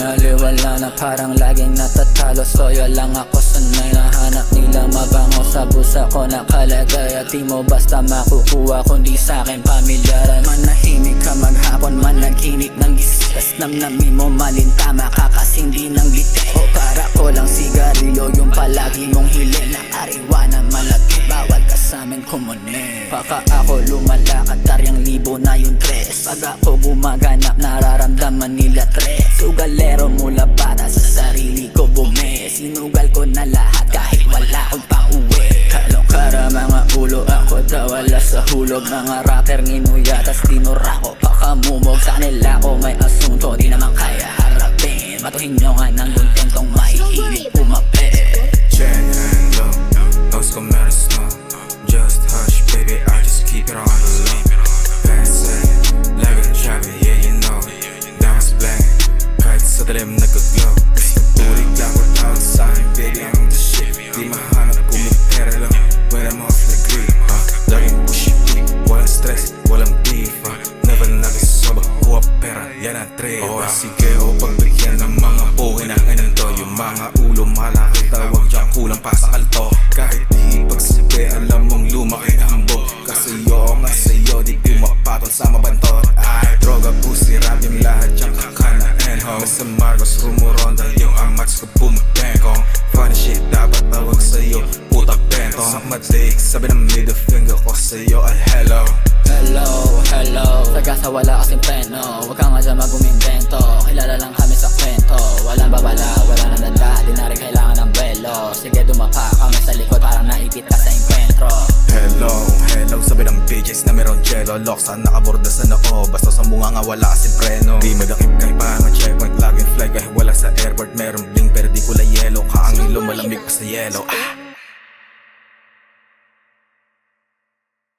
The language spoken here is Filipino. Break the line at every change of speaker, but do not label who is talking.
Binaliwala na parang laging natatalo. Soya lang ako, sanay na hanap nila mabango. Sa busa ko nakalagay at di mo basta makukuha kundi sa'kin pamilyaran. Manahimik ka maghapon, managinip ng gistas. Namnamin mo malintama ka kasing di ng bitin. O para ko lang sigarilyo yung palagi mong hiling. Nakariwa na malaki, bawal ka sa'min kumunin. Baka ako lumalakad, taryang libo na yung tres. Pag ako gumaganap, nararamdaman nila tres. Sugalero mula bata sa sarili ko bumi. Sinugal ko na lahat kahit wala akong pauwi. Kalong-kara mga ulo, ako daw wala sa hulog. Mga rapper nginuya, tas tinura ko pakamumog. Sa kanila ko may asunto, di naman kaya harapin. Matuhin nyo nga ng kontentong mahihilig pumapi.
Chen and low, those come out of snow. Just hush, baby, I just keep it on the low. Fast second, like a traffic, yeah, you know. That was blank, kahit sa dilim nag-glow. Gusto bulig lang ko outside, baby, I'm the shit. Di mahanap kung may pera lang, when I'm off the grid. Laging push, walang stress, walang beef. Never nag-isoba, kuha pera, yan ang trip. O sige, o pagbigyan ng mga buhay na ganito. Yung mga ulo malaki, tawag dyan, kulang pa sa kalto. Kahit di pagsabi, alam mong lumaki ang hambog. Kasayo nga sa'yo, di pumapatol sa mabantot. Ay, droga, pussy, rap yung lahat yung kakana and ho. Nasa Marcos, rumuronda yung amats ko bumabengkong. Funny shit, dapat tawag sa'yo, puta bentong. Sa madig, sabi ng middle finger ko sa'yo ay hello.
Hello, hello, sagasa wala kasing preno. Huwag ka nga dyan mag-umimbento, kilala lang kami sa kwento. Walang babala, wala nang danda, di na rin kailangan ng buwelo. Sige dumapa kami sa likod, parang naipit ka sa enkwentro.
Hello, hello, sabi ng bitches na meron jello. Loksan nakaborda sa noo, basta sa bunga nga wala kasing preno. Di madakip kahit parang checkpoint, laging fly kahit wala sa airport. Meron bling pero di kulay yellow, kaangilo malamig pa sa yellow.